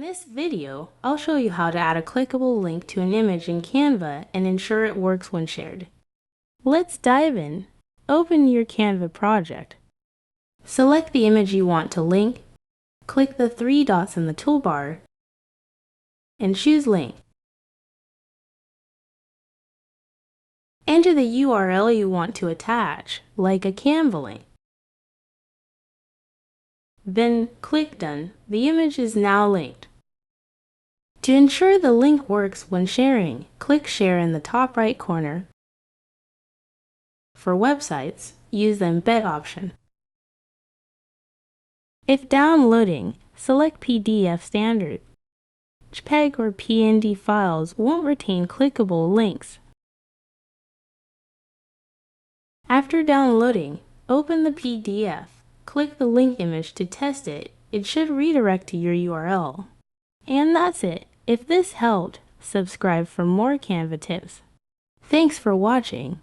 this video, I'll show you how to add a clickable link to an image in Canva and ensure it works when shared. Let's dive in. Open your Canva project. Select the image you want to link, click the three dots in the toolbar, and choose Link. Enter the URL you want to attach, like a Canva link. Then click Done. The image is now linked. To ensure the link works when sharing, click Share in the top right corner. For websites, use the Embed option. If downloading, select PDF standard. JPEG or PNG files won't retain clickable links. After downloading, open the PDF. Click the link image to test it. It should redirect to your URL. And that's it. If this helped, subscribe for more Canva tips. Thanks for watching.